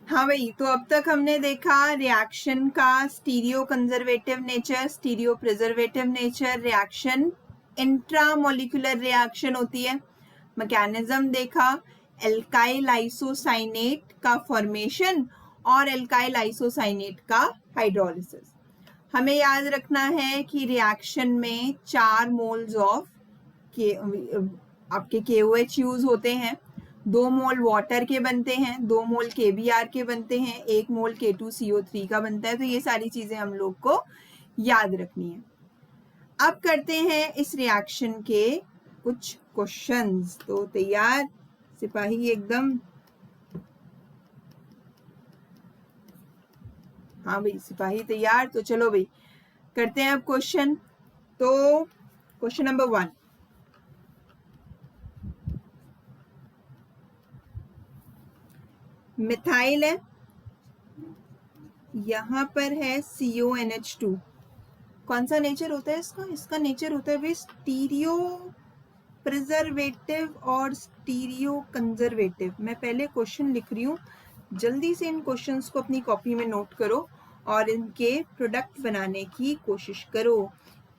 हाँ भाई, तो अब तक हमने देखा रिएक्शन का stereo conservative nature, stereo preservative nature, reaction intramolecular reaction होती है, मैकेनिज्म देखा, एल्काइल आइसोसाइनेट का फॉर्मेशन और एल्काइल आइसोसाइनेट का हाइड्रोलिसिस। हमें याद रखना है कि रिएक्शन में 4 मोल्स ऑफ आपके KOH यूज होते हैं, 2 मोल वाटर के बनते हैं, 2 मोल KBr के बनते हैं, 1 मोल K2CO3 का बनता है। तो ये सारी चीजें हम लोग को याद रखनी है। अब करते हैं इस रिएक्शन के कुछ क्वेश्चंस। तो तैयार सिपाही एकदम? हाँ भाई सिपाही तैयार। तो चलो भाई करते हैं अब क्वेश्चन। तो क्वेश्चन नंबर 1, मिथाइल है, यहां पर है CONH2। कौन सा नेचर होता है इसका? इसका नेचर होता है स्टीरियो प्रिजर्वेटिव और स्टीरियो कंजर्वेटिव। मैं पहले क्वेश्चन लिख रही हूँ, जल्दी से इन क्वेश्चंस को अपनी कॉपी में नोट करो और इनके प्रोडक्ट बनाने की कोशिश करो।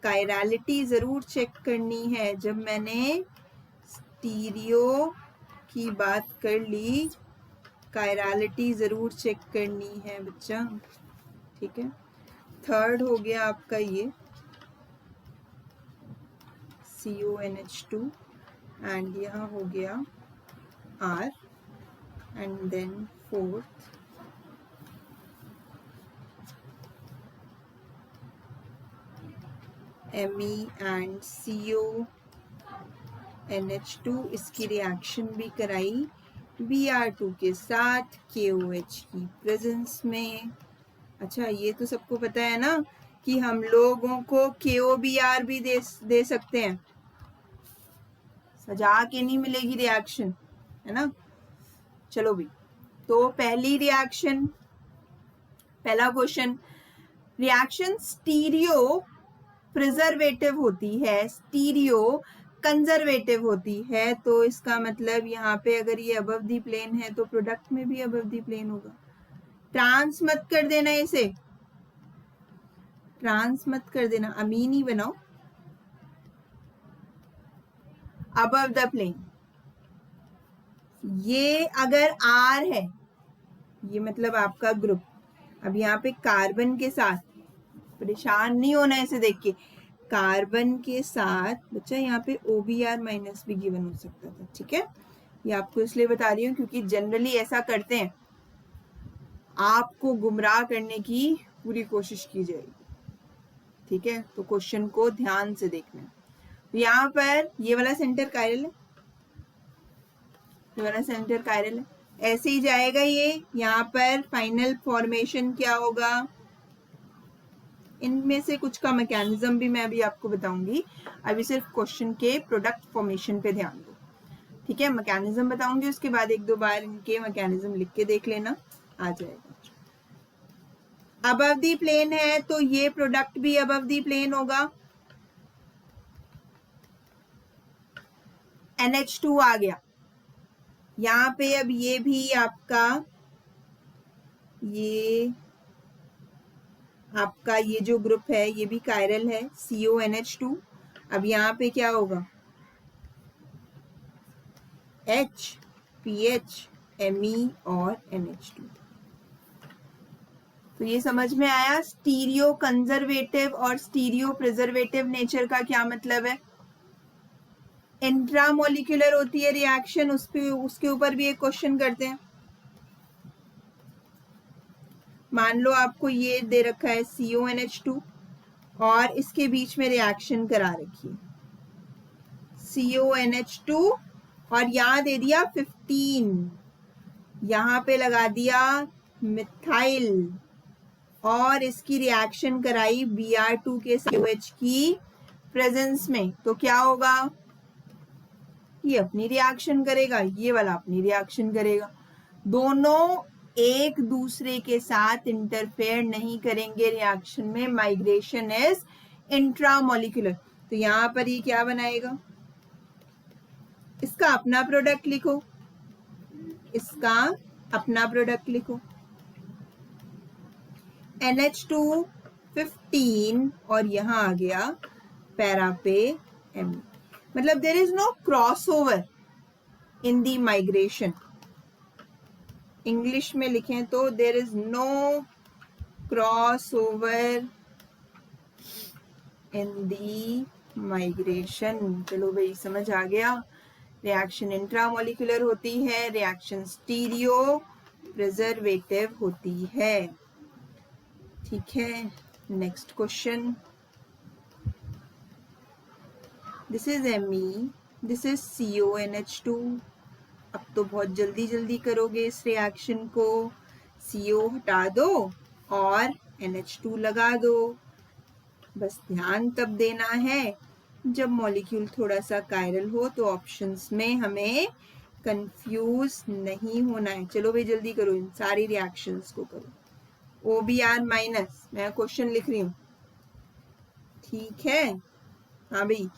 कायरलिटी जरूर चेक करनी है। जब मैंने स्टीरियो की बात कर ली, कायरलिटी जरूर चेक करनी है बच्चा, ठीक है। थर्ड हो गया आपका ये CONH2 एंड यहाँ हो गया R, and then fourth Me and CONH2। इसकी रिएक्शन भी कराई Br2 के साथ KOH की प्रेजेंस में। अच्छा, ये तो सबको पता है ना कि हम लोगों को KOBr भी दे सकते हैं, सजा के नहीं मिलेगी रिएक्शन, है ना। चलो भी, तो पहली रिएक्शन, पहला क्वेश्चन, रिएक्शन स्टीरियो प्रिजर्वेटिव होती है, स्टीरियो कंजर्वेटिव होती है। तो इसका मतलब यहाँ पे अगर ये अबव दी प्लेन है तो प्रोडक्ट में भी अबव दी प्लेन होगा। ट्रांस मत कर देना, इसे ट्रांस मत कर देना, अमीन ही बनाओ, अबव द प्लेन। ये अगर R है, ये मतलब आपका ग्रुप, अब यहाँ पे कार्बन के साथ, परेशान नहीं होना इसे देख के, कार्बन के साथ बच्चा यहाँ पे OBr माइनस भी गिवन हो सकता था, ठीक है। ये आपको इसलिए बता रही हूँ क्योंकि जनरली ऐसा करते हैं, आपको गुमराह करने की पूरी कोशिश की जाएगी, ठीक है। तो क्वेश्चन को ध्यान से देखना। तो यहाँ पर ये वाला सेंटर कायरल है, ये वाला सेंटर कायरल है, ऐसे ही जाएगा ये। यहाँ पर फाइनल फॉर्मेशन क्या होगा, इनमें से कुछ का मैकेनिज्म भी मैं अभी आपको बताऊंगी। अभी सिर्फ क्वेश्चन के प्रोडक्ट फॉर्मेशन पे ध्यान दो, ठीक है। मैकेनिज्म बताऊंगी, उसके बाद 1-2 बार इनके मैकेनिज्म लिख के देख लेना, आ जाएगा। अबव दी प्लेन है तो ये प्रोडक्ट भी अबव दी प्लेन होगा। NH2 आ गया यहाँ पे। अब ये भी आपका ये जो ग्रुप है ये भी कायरल है, CONH2। अब यहाँ पे क्या होगा, H, PH, Me और NH2। तो ये समझ में आया स्टीरियो कंजर्वेटिव और स्टीरियो प्रिजर्वेटिव नेचर का क्या मतलब है। इंट्रामोलिकुलर होती है रिएक्शन, उसके ऊपर भी एक क्वेश्चन करते हैं। मान लो आपको ये दे रखा है CONH2 और इसके बीच में रिएक्शन करा रखी है CONH2 और यहाँ दे दिया 15, यहाँ पे लगा दिया मिथाइल और इसकी रिएक्शन कराई Br2 के COH की प्रेजेंस में। तो क्या होगा, ये अपनी रिएक्शन करेगा, ये वाला अपनी रिएक्शन करेगा, दोनों एक दूसरे के साथ इंटरफेयर नहीं करेंगे रिएक्शन में। Migration is intramolecular. तो यहाँ पर ये क्या बनाएगा, इसका अपना प्रोडक्ट लिखो, इसका अपना प्रोडक्ट लिखो, NH2 15 और यहाँ आ गया पैरा पे M। मतलब there is no cross over in the migration. English में लिखें तो there is no cross over in the migration. चलो भाई समझ आ गया। रिएक्शन इंट्रामोलिकुलर होती है, रिएक्शन स्टीरियो प्रिजर्वेटिव होती है। ठीक है, next question. This is Me, this is CONH2। अब तो बहुत जल्दी जल्दी करोगे इस रिएक्शन को। CO हटा दो और NH2 लगा दो। बस ध्यान तब देना है जब मॉलिक्यूल थोड़ा सा कायरल हो, तो ऑप्शंस में हमें कंफ्यूज नहीं होना है। चलो भाई जल्दी करो, इन सारी रिएक्शंस को करो। OBr माइनस, मैं क्वेश्चन लिख रही हूँ, ठीक है। हाँ भाई,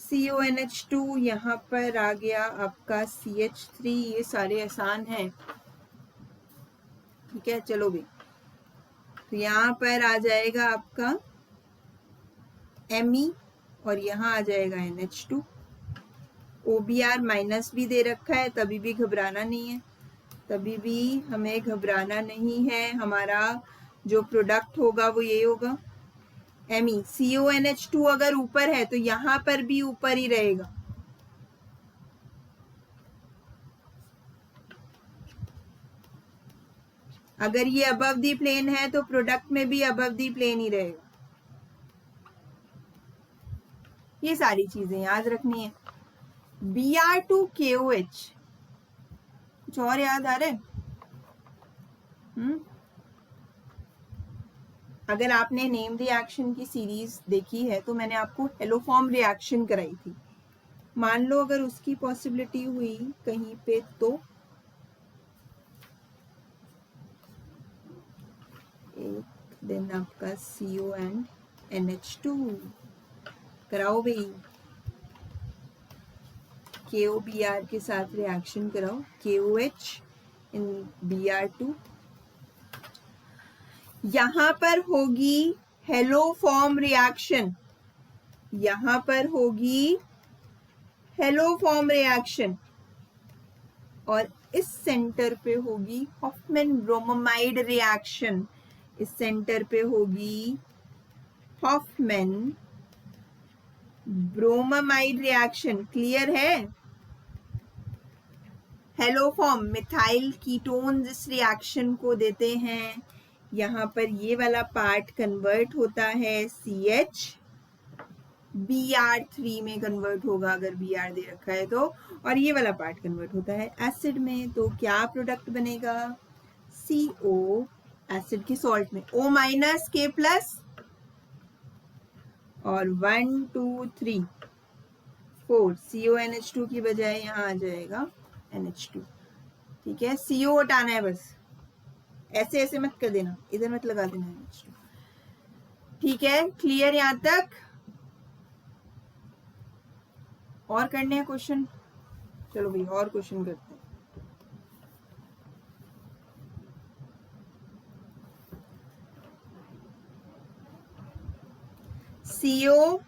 CONH2 यहाँ पर आ गया आपका CH3। ये सारे आसान हैं, ठीक है। चलो भाई, तो यहाँ पर आ जाएगा आपका Me और यहाँ आ जाएगा NH2। OBr माइनस भी दे रखा है, तभी भी घबराना नहीं है, तभी भी हमें घबराना नहीं है। हमारा जो प्रोडक्ट होगा वो ये होगा Me। CONH2 अगर ऊपर है तो यहाँ पर भी ऊपर ही रहेगा। अगर ये अबव दी प्लेन है तो प्रोडक्ट में भी अबव दी प्लेन ही रहेगा। ये सारी चीजें याद रखनी है। Br2KOH, कुछ और याद आ रहा है? अगर आपने नेम रिएक्शन की सीरीज देखी है तो मैंने आपको हेलोफॉर्म रिएक्शन कराई थी। मान लो अगर उसकी पॉसिबिलिटी हुई कहीं पे तो एक दिन आपका CO एंड NH2 कराओ भाई। KOBr के साथ रिएक्शन कराओ, KOH इन Br2। यहां पर होगी हेलोफॉर्म रिएक्शन, यहां पर होगी हेलोफॉर्म रिएक्शन, और इस सेंटर पे होगी हॉफमैन ब्रोमामाइड रिएक्शन। इस सेंटर पे होगी हॉफमैन ब्रोमामाइड रिएक्शन। क्लियर है? हेलोफॉर्म मिथाइल कीटोन्स इस रिएक्शन को देते हैं। यहाँ पर ये वाला पार्ट कन्वर्ट होता है CH, Br3 में कन्वर्ट होगा अगर Br दे रखा है तो, और ये वाला पार्ट कन्वर्ट होता है एसिड में। तो क्या प्रोडक्ट बनेगा? CO, एसिड की सॉल्ट में O माइनस K प्लस, और 1 2 3 4 CONH2 की बजाय यहाँ आ जाएगा NH2। ठीक है, CO हटाना है बस, ऐसे ऐसे मत कर देना, इधर मत लगा देना NH2। ठीक है, क्लियर यहां तक? और करने हैं क्वेश्चन? चलो भाई और क्वेश्चन करते हैं। CONH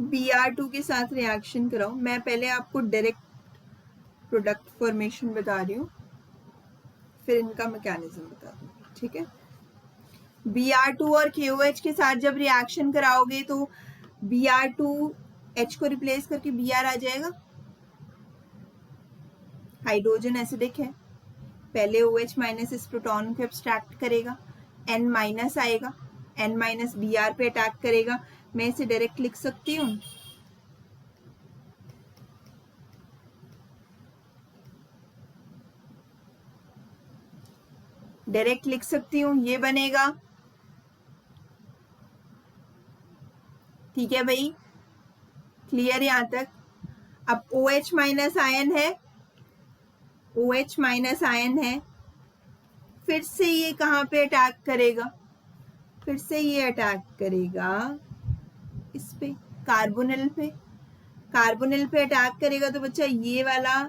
Br2 के साथ रिएक्शन कराओ। मैं पहले आपको डायरेक्ट प्रोडक्ट फॉर्मेशन बता रही हूँ, फिर इनका मैकेनिज्म बता दूंगी। ठीक है, Br2 और KOH के साथ जब रिएक्शन कराओगे तो Br2 H को रिप्लेस करके Br आ जाएगा। हाइड्रोजन एसिडिक है, पहले OH माइनस इस प्रोटॉन को एब्स्ट्रैक्ट करेगा, N माइनस आएगा, N माइनस Br पे अटैक करेगा। मैं इसे डायरेक्ट लिख सकती हूँ, डायरेक्ट लिख सकती हूँ, ये बनेगा। ठीक है भाई, क्लियर यहां तक? अब OH माइनस आयन है, OH माइनस आयन है, फिर से ये कहाँ पे अटैक करेगा? फिर से ये अटैक करेगा इस पे, कार्बोनिल पे। कार्बोनिल पे अटैक करेगा तो बच्चा ये वाला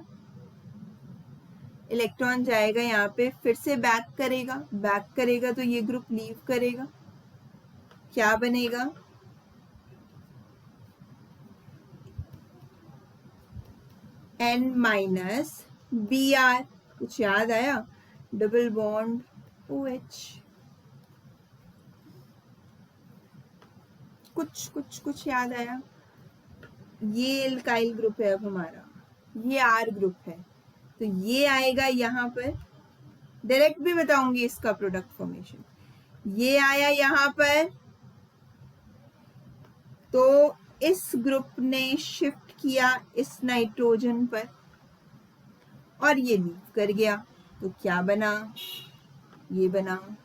इलेक्ट्रॉन जाएगा यहाँ पे, फिर से बैक करेगा तो ये ग्रुप लीव करेगा, क्या बनेगा? N minus Br। कुछ याद आया? Double bond OH। कुछ याद आया? ये एल्काइल ग्रुप है अब हमारा, ये R ग्रुप है, तो ये आएगा यहाँ पर। डायरेक्ट भी बताऊंगी इसका प्रोडक्ट फॉर्मेशन। ये आया यहाँ पर, तो इस ग्रुप ने शिफ्ट किया इस नाइट्रोजन पर और ये लीव कर गया, तो क्या बना? ये बना।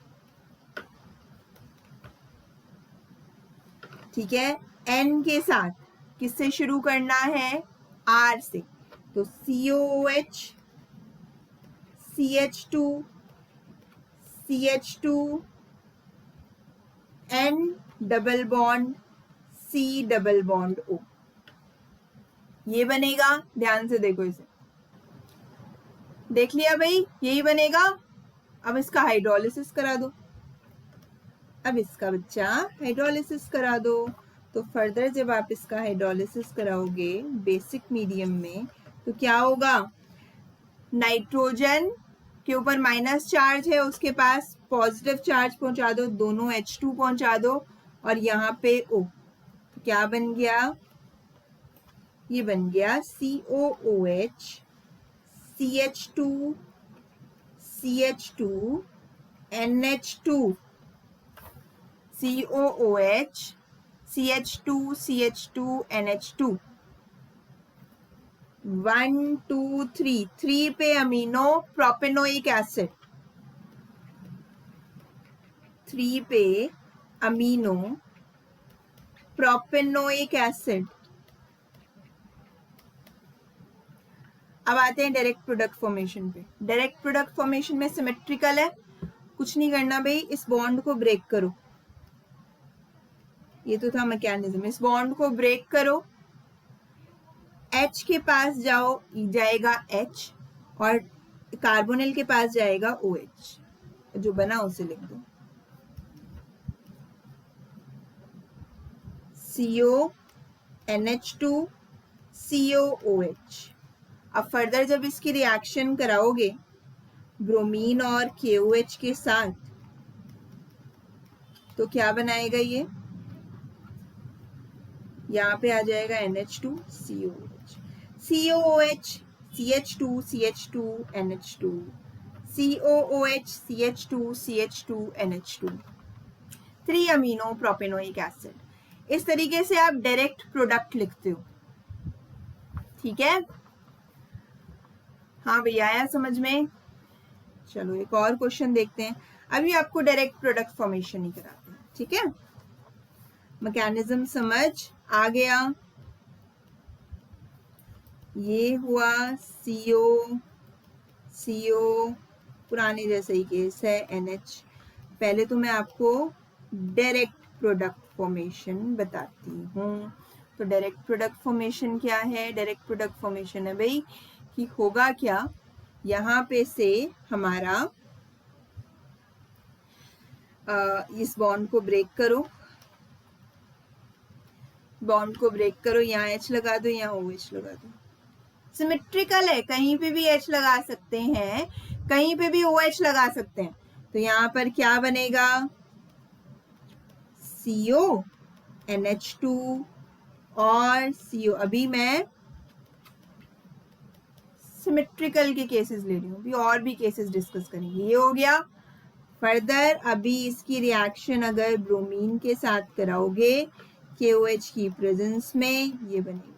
ठीक है, N के साथ किससे शुरू करना है? R से, तो COOH, CH2 N double bond C double bond O। ये बनेगा, ध्यान से देखो इसे, देख लिया भाई, यही बनेगा। अब इसका हाइड्रोलिसिस करा दो, अब इसका बच्चा हाइड्रोलिसिस करा दो। तो फर्दर जब आप इसका हाइड्रोलिसिस कराओगे बेसिक मीडियम में, तो क्या होगा? नाइट्रोजन के ऊपर माइनस चार्ज है, उसके पास पॉजिटिव चार्ज पहुंचा दो, दोनों H2 पहुंचा दो और यहाँ पे O, तो क्या बन गया? ये बन गया COOH, CH2 NH2, COOH CH2 NH2। 1 2 3 पे अमीनो प्रोपेनोइक एसिड, 3 पे अमीनो प्रोपेनोइक एसिड। अब आते हैं डायरेक्ट प्रोडक्ट फॉर्मेशन पे। डायरेक्ट प्रोडक्ट फॉर्मेशन में सिमेट्रिकल है, कुछ नहीं करना भाई, इस बॉन्ड को ब्रेक करो। ये तो था मैकेनिज्म, इस बॉन्ड को ब्रेक करो, H के पास जाएगा H और कार्बोनिल के पास जाएगा OH, जो बना उसे लिख दो, CO NH2 COOH। अब फर्दर जब इसकी रिएक्शन कराओगे ब्रोमीन और KOH के साथ, तो क्या बनाएगा? ये यहाँ पे आ जाएगा NH2 COOH, COOH CH2 NH2, COOH CH2 NH2, 3 amino propanoic acid. इस तरीके से आप डायरेक्ट प्रोडक्ट लिखते हो। ठीक है, हाँ भैया, आया समझ में? चलो एक और क्वेश्चन देखते हैं। अभी आपको डायरेक्ट प्रोडक्ट फॉर्मेशन ही कराते हैं। ठीक है, मैकेनिज्म समझ आ गया? ये हुआ CO पुराने जैसे ही केस है NH। पहले तो मैं आपको डायरेक्ट प्रोडक्ट फॉर्मेशन बताती हूँ। तो डायरेक्ट प्रोडक्ट फॉर्मेशन क्या है? डायरेक्ट प्रोडक्ट फॉर्मेशन है भाई कि होगा क्या, यहाँ पे से हमारा इस बॉन्ड को ब्रेक करो, बॉन्ड को ब्रेक करो, यहाँ H लगा दो, यहाँ OH लगा दो। सिमेट्रिकल है, कहीं पे भी H लगा सकते हैं, कहीं पे भी OH लगा सकते हैं। तो यहाँ पर क्या बनेगा? CO NH2 और CO। अभी मैं सिमेट्रिकल के केसेस ले रही हूँ, अभी और भी केसेस डिस्कस करेंगे। ये हो गया। फर्दर अभी इसकी रिएक्शन अगर ब्रोमीन के साथ कराओगे KOH की प्रेजेंस में, ये बनेगा।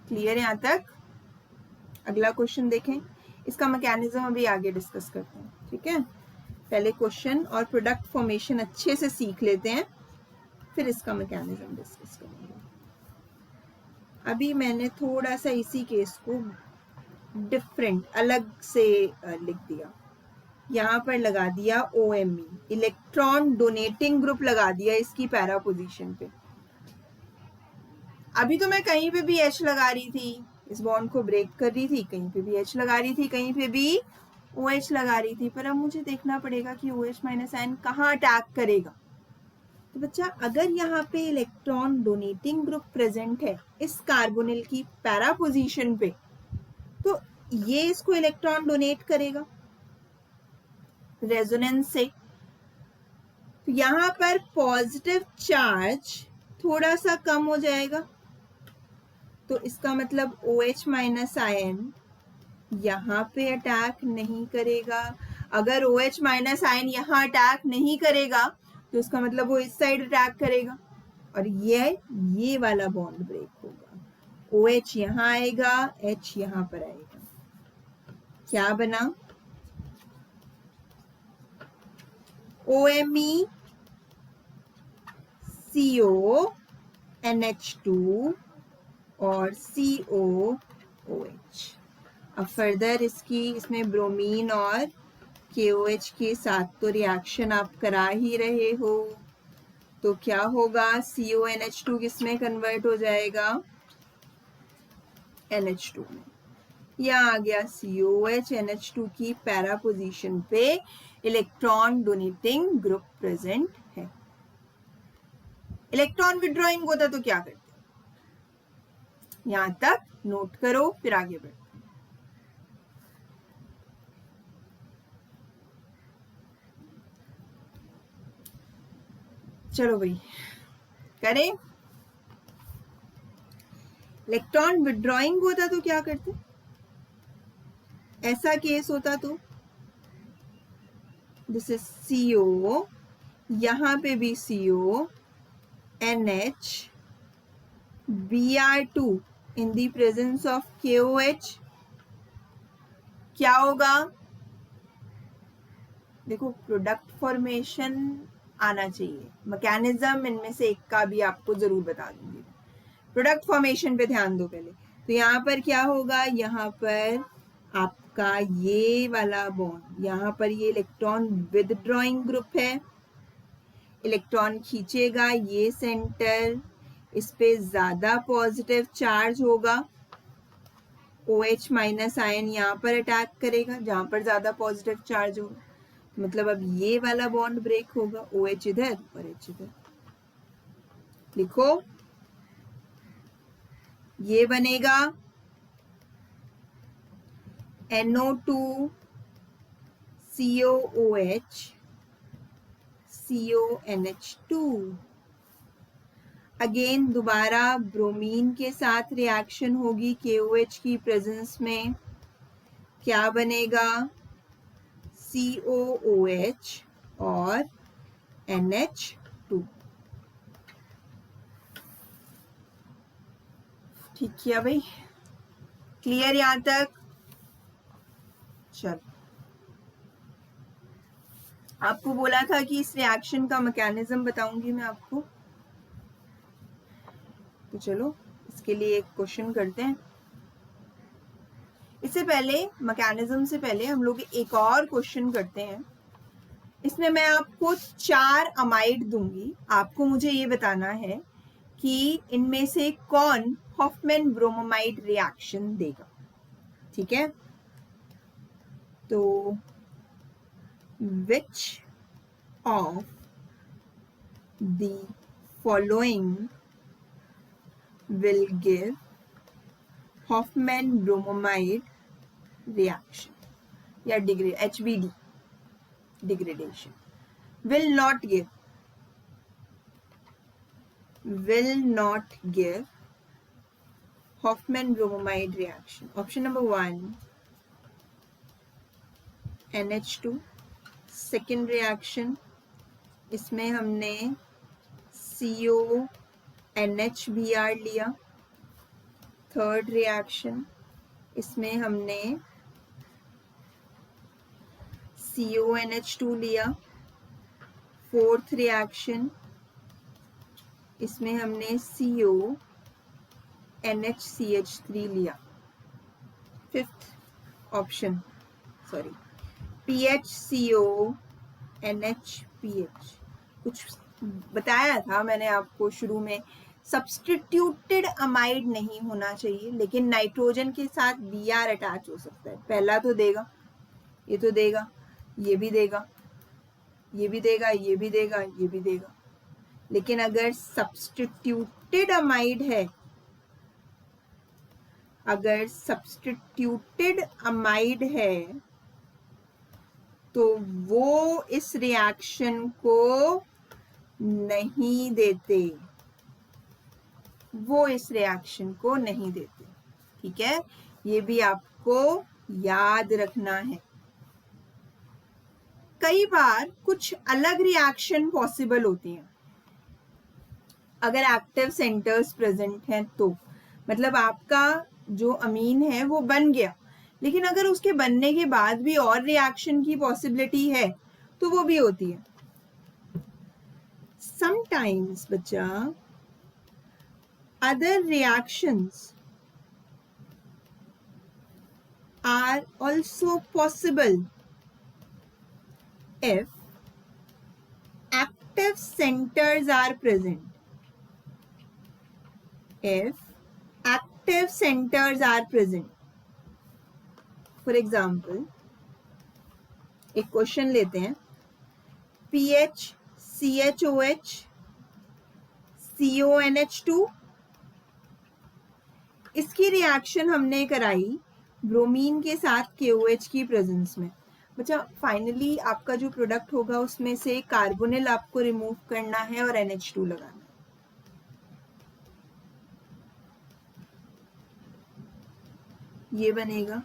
क्लियर है यहाँ तक? अगला क्वेश्चन देखें, इसका मैकेनिज्म अभी आगे डिस्कस करते हैं। ठीक है, पहले क्वेश्चन और प्रोडक्ट फॉर्मेशन अच्छे से सीख लेते हैं, फिर इसका मैकेनिज्म डिस्कस करेंगे। अभी मैंने थोड़ा सा इसी केस को डिफरेंट अलग से लिख दिया। यहाँ पर लगा दिया OMe, इलेक्ट्रॉन डोनेटिंग ग्रुप लगा दिया इसकी पैरा पोजीशन पे। अभी तो मैं कहीं पे भी H लगा रही थी, इस बॉन्ड को ब्रेक कर रही थी, कहीं पे भी H लगा रही थी, कहीं पे भी OH लगा रही थी, पर अब मुझे देखना पड़ेगा कि OH माइनस आयन कहाँ अटैक करेगा। तो बच्चा अगर यहाँ पे इलेक्ट्रॉन डोनेटिंग ग्रुप प्रेजेंट है इस कार्बोनिल की पैरा पोजीशन पे, तो ये इसको इलेक्ट्रॉन डोनेट करेगा रेजोनेंस से। तो यहाँ पर पॉजिटिव चार्ज थोड़ा सा कम हो जाएगा, तो इसका मतलब OH माइनस आयन यहाँ पे अटैक नहीं करेगा। अगर OH माइनस आयन यहाँ अटैक नहीं करेगा तो इसका मतलब वो इस साइड अटैक करेगा और ये वाला बॉन्ड ब्रेक होगा। OH यहाँ आएगा, H यहाँ पर आएगा, क्या बना? OMe CO NH2 और COOH। अब फर्दर इसमें ब्रोमीन और KOH के साथ तो रिएक्शन आप करा ही रहे हो, तो क्या होगा? CONH2 किसमें कन्वर्ट हो जाएगा? NH2 में। यहाँ आ गया COH NH2 की पैरा पोजीशन पे इलेक्ट्रॉन डोनेटिंग ग्रुप प्रेजेंट है। इलेक्ट्रॉन विड्रॉइंग होता तो क्या करते? यहां तक नोट करो, फिर आगे बढ़ो। चलो भाई करें। इलेक्ट्रॉन विड्रॉइंग होता तो क्या करते? ऐसा केस होता तो दिस इज CO, यहां पे भी CO, NH, Br2 in the presence of KOH, क्या होगा? देखो प्रोडक्ट फॉर्मेशन आना चाहिए, मैकेनिज्म इनमें से एक का भी आपको जरूर बता दूंगी। प्रोडक्ट फॉर्मेशन पे ध्यान दो पहले। तो यहाँ पर क्या होगा? यहाँ पर आपका ये वाला बॉन्ड, यहाँ पर ये इलेक्ट्रॉन विदड्रॉइंग ग्रुप है, इलेक्ट्रॉन खींचेगा ये सेंटर, इस पे ज्यादा पॉजिटिव चार्ज होगा, OH माइनस आयन यहाँ पर अटैक करेगा जहां पर ज्यादा पॉजिटिव चार्ज होगा, मतलब अब ये वाला बॉन्ड ब्रेक होगा, OH इधर और H इधर। लिखो, ये बनेगा NO2 COOH CONH2। अगेन दोबारा ब्रोमीन के साथ रिएक्शन होगी KOH की प्रेजेंस में, क्या बनेगा? COOH और NH2। ठीक किया भाई? क्लियर यहां तक? चलो, आपको बोला था कि इस रिएक्शन का मैकेनिज्म बताऊंगी मैं आपको, तो चलो इसके लिए एक क्वेश्चन करते हैं। इससे पहले मैकेनिज्म से पहले हम लोग एक और क्वेश्चन करते हैं। इसमें मैं आपको 4 अमाइड दूंगी, आपको मुझे ये बताना है कि इनमें से कौन हॉफमैन ब्रोमोमाइड रिएक्शन देगा। ठीक है, तो which of the following will give Hoffman bromamide reaction या HBD degradation? will not give Hoffman bromamide reaction. Option number 1 NH2, second reaction इसमें हमने CONHBr लिया, थर्ड रिएक्शन इसमें हमने CONH2 लिया, फोर्थ रिएक्शन इसमें हमने CONHCH3 लिया, फिफ्थ PHCO NHPH कुछ बताया था मैंने आपको शुरू में, सब्सटीट्यूटेड अमाइड नहीं होना चाहिए, लेकिन नाइट्रोजन के साथ Br अटैच हो सकता है। पहला तो देगा, ये तो देगा, ये भी देगा, ये भी देगा, ये भी देगा, ये भी देगा, लेकिन अगर सब्सटीट्यूटेड अमाइड है, अगर सब्सटीट्यूटेड अमाइड है तो वो इस रिएक्शन को नहीं देते, वो इस रिएक्शन को नहीं देते। ठीक है, ये भी आपको याद रखना है। कई बार कुछ अलग रिएक्शन पॉसिबल होती हैं अगर एक्टिव सेंटर्स प्रेजेंट हैं तो, मतलब आपका जो अमीन है वो बन गया, लेकिन अगर उसके बनने के बाद भी और रिएक्शन की पॉसिबिलिटी है तो वो भी होती है। समटाइम्स बच्चा other reactions are also possible if active centers are present. If active centers are present. For example, एक क्वेश्चन लेते हैं, PH CHOH CONH2, इसकी रिएक्शन हमने कराई ब्रोमीन के साथ KOH की प्रेजेंस में। बच्चा फाइनली आपका जो प्रोडक्ट होगा उसमें से कार्बोनिल आपको रिमूव करना है और NH2 लगाना है। ये बनेगा,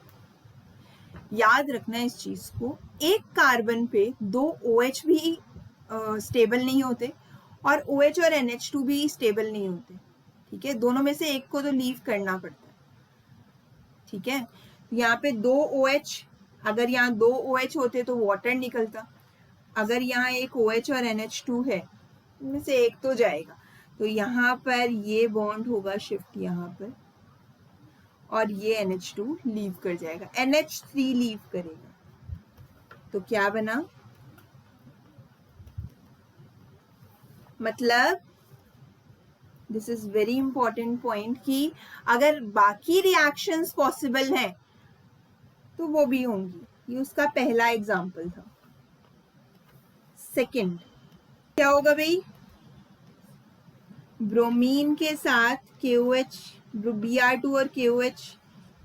याद रखना इस चीज को, एक कार्बन पे दो OH भी स्टेबल नहीं होते और OH और NH2 भी स्टेबल नहीं होते। ठीक है, दोनों में से एक को तो लीव करना पड़ता है। ठीक है, यहाँ पे दो OH, अगर यहाँ दो OH होते तो वाटर निकलता, अगर यहाँ एक OH और NH2 है, इनमें से एक तो जाएगा, तो यहाँ पर ये बॉन्ड होगा शिफ्ट यहाँ पर और ये NH2 लीव कर जाएगा, NH3 लीव करेगा। तो क्या बना, मतलब this is very important point कि अगर बाकी रिएक्शंस पॉसिबल हैं तो वो भी होंगी। ये उसका पहला एग्जाम्पल था। सेकंड क्या होगा भाई, ब्रोमीन के साथ KOH Br2 और KOH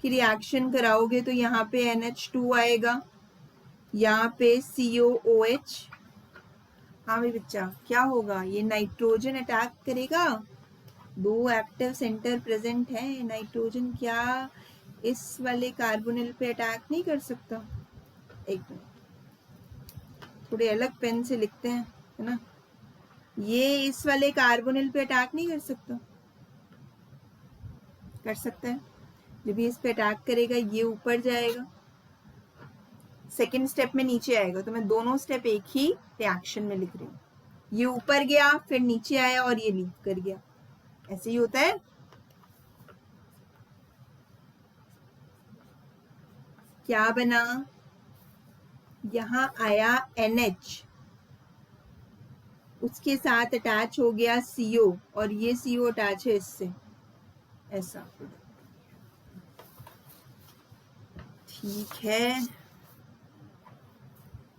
की रिएक्शन कराओगे तो यहाँ पे NH2 आएगा, यहाँ पे COOH। हाँ भाई बच्चा, क्या होगा, ये नाइट्रोजन अटैक करेगा, दो एक्टिव सेंटर प्रेजेंट है, नाइट्रोजन क्या इस वाले कार्बोनिल पे अटैक नहीं कर सकता। एक मिनट, थोड़े अलग पेन से लिखते हैं, है ना, ये इस वाले कार्बोनिल पे अटैक नहीं कर सकता, कर सकता है। जब ये इस पे अटैक करेगा ये ऊपर जाएगा, सेकेंड स्टेप में नीचे आएगा, तो मैं दोनों स्टेप एक ही रिएक्शन में लिख रही हूँ। ये ऊपर गया फिर नीचे आया और ये लीव कर गया, ऐसे ही होता है। क्या बना, यहां आया NH, उसके साथ अटैच हो गया CO और ये CO अटैच है इससे, ऐसा। ठीक है,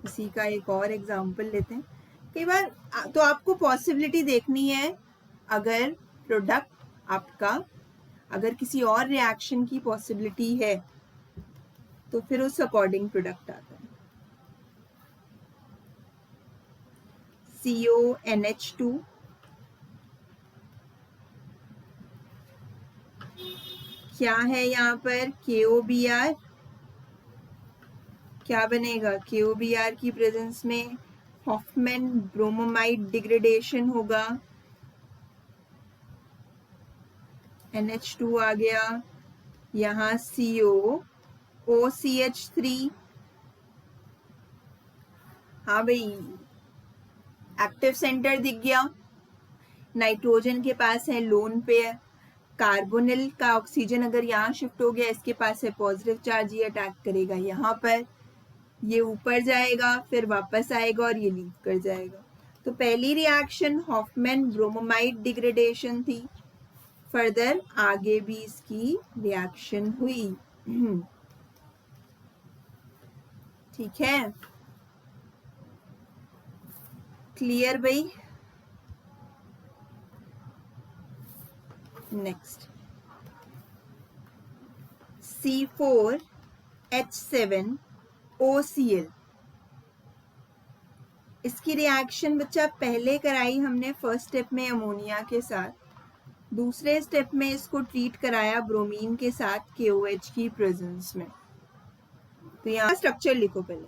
इसी का एक और एग्जांपल लेते हैं। कई बार तो आपको पॉसिबिलिटी देखनी है, अगर प्रोडक्ट आपका, अगर किसी और रिएक्शन की पॉसिबिलिटी है तो फिर उस अकॉर्डिंग प्रोडक्ट आता है। CONH2 क्या है यहाँ पर, KOBr, क्या बनेगा, KOBr की प्रेजेंस में हॉफमैन ब्रोमोमाइड डिग्रेडेशन होगा, NH2 आ गया, यहाँ CO OCH3। हाँ भाई, एक्टिव सेंटर दिख गया, नाइट्रोजन के पास है लोन पेयर, कार्बोनिल का ऑक्सीजन अगर यहाँ शिफ्ट हो गया, इसके पास है पॉजिटिव चार्ज, ये अटैक करेगा यहाँ पर, ये ऊपर जाएगा, फिर वापस आएगा और ये लीव कर जाएगा। तो पहली रिएक्शन हॉफमैन ब्रोमोमाइड डिग्रेडेशन थी। फर्दर आगे भी इसकी रिएक्शन हुई। ठीक है, क्लियर भाई? नेक्स्ट C4H7OCl, इसकी रिएक्शन बच्चा पहले कराई हमने फर्स्ट स्टेप में अमोनिया के साथ, दूसरे स्टेप में इसको ट्रीट कराया ब्रोमीन के साथ KOH की प्रेजेंस में। तो यहाँ स्ट्रक्चर लिखो पहले,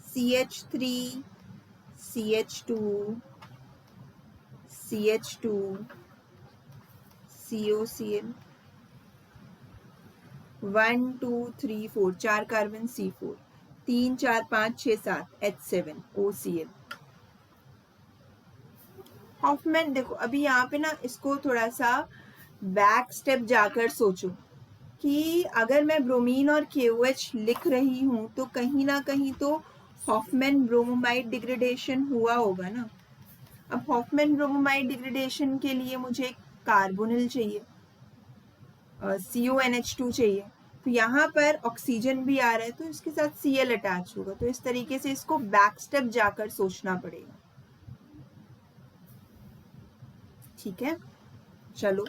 CH3 CH2 CH2 COCl 1 2 3 4, 4 carbon C4, 3 4 5 6 7 H7OCl। Hoffmann देखो अभी यहाँ पे ना इसको थोड़ा सा बैक स्टेप जाकर सोचो कि अगर मैं ब्रोमीन और KOH लिख रही हूँ तो कहीं ना कहीं तो हॉफमैन ब्रोमोमाइड डिग्रेडेशन हुआ होगा ना। अब हॉफमैन ब्रोमोमाइड डिग्रेडेशन के लिए मुझे कार्बोनिल चाहिए, CONH2 चाहिए, तो यहाँ पर ऑक्सीजन भी आ रहा है तो इसके साथ Cl अटैच होगा। तो इस तरीके से इसको बैक स्टेप जाकर सोचना पड़ेगा। ठीक है, चलो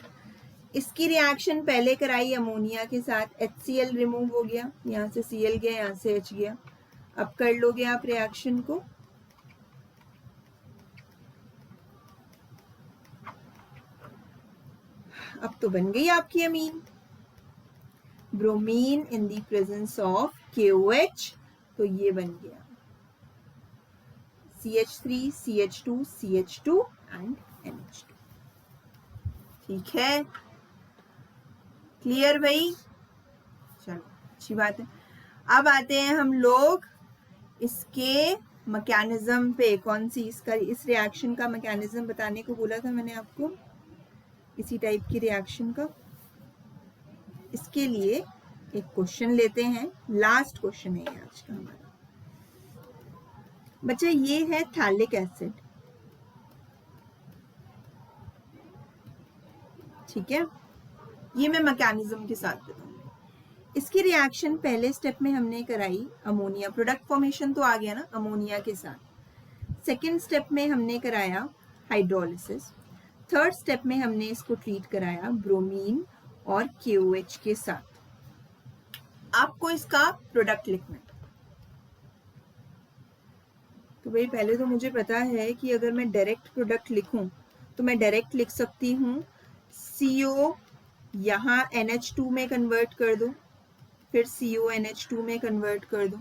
इसकी रिएक्शन पहले कराई अमोनिया के साथ, HCl रिमूव हो गया, यहाँ से Cl गया, यहाँ से H गया। अब कर लोगे आप रिएक्शन को, अब तो बन गई आपकी amine, bromine in the presence of KOH, तो ये बन गया CH3 CH2 CH2 and NH2। ठीक है, क्लियर भाई? चलो अच्छी बात है। अब आते हैं हम लोग इसके मैकेनिज्म पे। कौन सी इसका, इस रिएक्शन का मैकेनिज्म बताने को बोला था मैंने आपको, इसी टाइप की रिएक्शन का। इसके लिए एक क्वेश्चन लेते हैं, लास्ट क्वेश्चन है ये आज का हमारा। बच्चा ये है थैलिक एसिड, ठीक है, ये मैं मैकेनिज्म के साथ बताऊंगी। इसकी रिएक्शन पहले स्टेप में हमने कराई अमोनिया, प्रोडक्ट फॉर्मेशन तो आ गया ना अमोनिया के साथ। सेकेंड स्टेप में हमने कराया हाइड्रोलिसिस। थर्ड स्टेप में हमने इसको ट्रीट कराया ब्रोमीन और KOH के साथ। आपको इसका प्रोडक्ट लिखना है। तो भाई पहले तो मुझे पता है कि अगर मैं डायरेक्ट प्रोडक्ट लिखूं तो मैं डायरेक्ट लिख सकती हूँ CO, यहाँ NH2 में कन्वर्ट कर दो, फिर CONH2 में कन्वर्ट कर दो,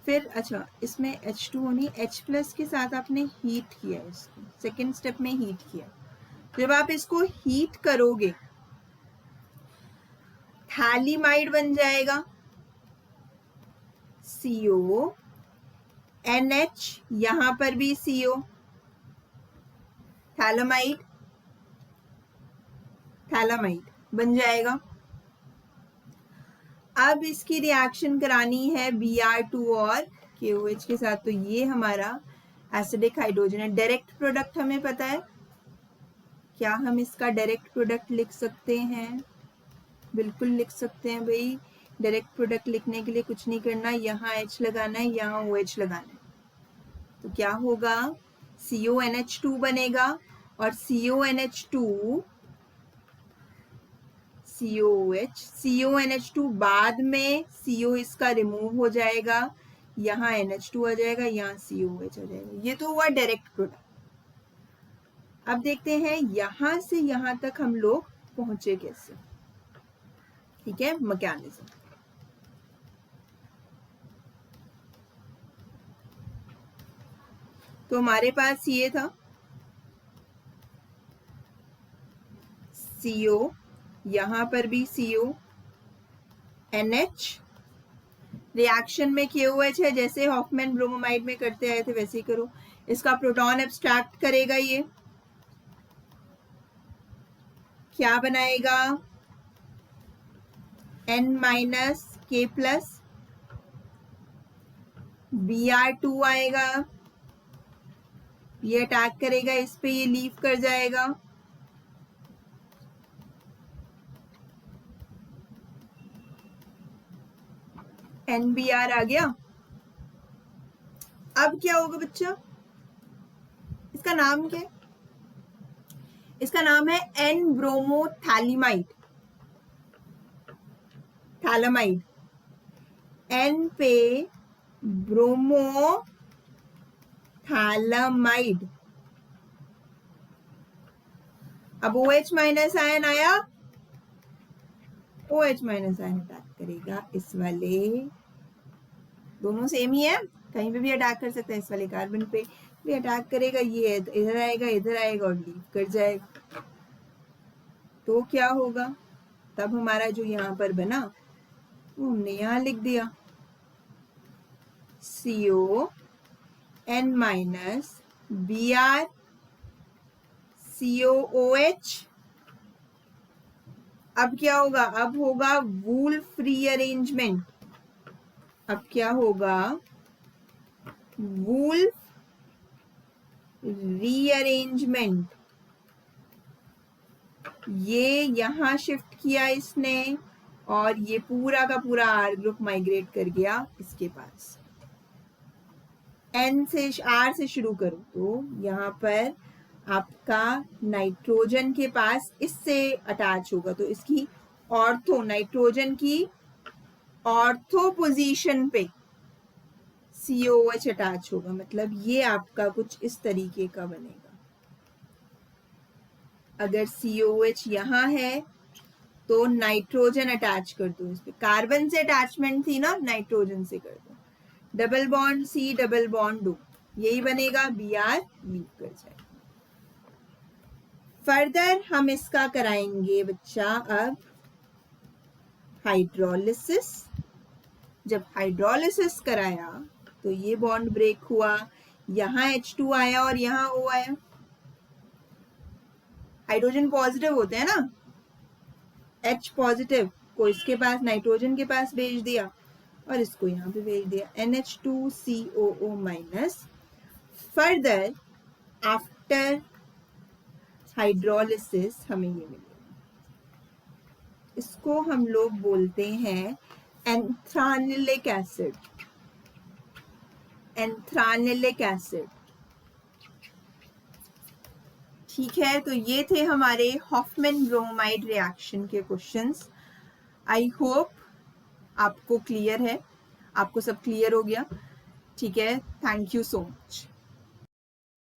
फिर अच्छा इसमें H2 होनी, H+ के साथ आपने हीट किया, इसको सेकेंड स्टेप में हीट किया। जब आप इसको हीट करोगे थैलीमाइड बन जाएगा, CO NH, यहां पर भी CO, थैलामाइड, थैलामाइड बन जाएगा। अब इसकी रिएक्शन करानी है Br2 और KOH के साथ, तो ये हमारा एसिडिक हाइड्रोजन है। डायरेक्ट प्रोडक्ट हमें पता है, क्या हम इसका डायरेक्ट प्रोडक्ट लिख सकते हैं? बिल्कुल लिख सकते हैं भाई। डायरेक्ट प्रोडक्ट लिखने के लिए कुछ नहीं करना, यहाँ H लगाना है, यहाँ OH लगाना है। तो क्या होगा, CONH2 बनेगा और CONH2 COH, CONH2 बाद में CO इसका रिमूव हो जाएगा, यहाँ NH2 आ जाएगा, यहाँ COH आ जाएगा। ये तो हुआ डायरेक्ट प्रोडक्ट। अब देखते हैं यहां से यहां तक हम लोग पहुंचे कैसे। ठीक है, मैकेनिज्म। तो हमारे पास ये था CO, यहां पर भी CO, NH, रिएक्शन में KOH है, जैसे हॉफमैन ब्रोमोमाइड में करते आए थे वैसे ही करो। इसका प्रोटॉन एब्स्ट्रैक्ट करेगा, ये क्या बनाएगा, N minus K plus Br2 आएगा, ये अटैक करेगा इस पे, ये लीव कर जाएगा, NBr आ गया। अब क्या होगा बच्चा, इसका नाम क्या है? इसका नाम है N ब्रोमोथैलेमाइड, थैलेमाइड। N पे ब्रोमोथैलेमाइड। अब OH माइनस आयन आया, OH माइनस आयन अटैक करेगा इस वाले, दोनों सेम ही है, कहीं पे भी अटैक कर सकते हैं, इस वाले कार्बन पे भी अटैक करेगा, ये इधर आएगा और लीव कर जाएगा। तो क्या होगा, तब हमारा जो यहाँ पर बना वो हमने यहाँ लिख दिया, CO N minus Br COOH। अब क्या होगा, अब होगा वुल्फ रीअरेंजमेंट। अब क्या होगा, वुल्फ रीअरेंजमेंट। ये यहां शिफ्ट किया इसने और ये पूरा का पूरा R ग्रुप माइग्रेट कर गया इसके पास। N से R से शुरू करो तो यहाँ पर आपका नाइट्रोजन के पास इससे अटैच होगा, तो इसकी ऑर्थो, नाइट्रोजन की ऑर्थो पोजीशन पे COH अटैच होगा, मतलब ये आपका कुछ इस तरीके का बनेगा। अगर COH यहाँ है तो नाइट्रोजन अटैच कर दो इस पे, कार्बन से अटैचमेंट थी ना, नाइट्रोजन से कर दो, double bond C double bond O, यही बनेगा, Br लीव कर जाएगा। फर्दर हम इसका कराएंगे बच्चा अब हाइड्रोलिसिस। जब हाइड्रोलिसिस कराया तो ये बॉन्ड ब्रेक हुआ, यहाँ H2 आया और यहाँ O आया। हाइड्रोजन पॉजिटिव होते हैं ना, H पॉजिटिव को इसके पास, नाइट्रोजन के पास भेज दिया और इसको यहाँ पे भेज दिया, NH2COO minus. Further after hydrolysis हमें ये मिलेगा, इसको हम लोग बोलते हैं एंथ्रानिलिक एसिड, एंथ्रानिलिक एसिड। ठीक है, तो ये थे हमारे हॉफमैन ब्रोमाइड रिएक्शन के क्वेश्चंस। आई होप आपको क्लियर है, आपको सब क्लियर हो गया। ठीक है, थैंक यू सो मच।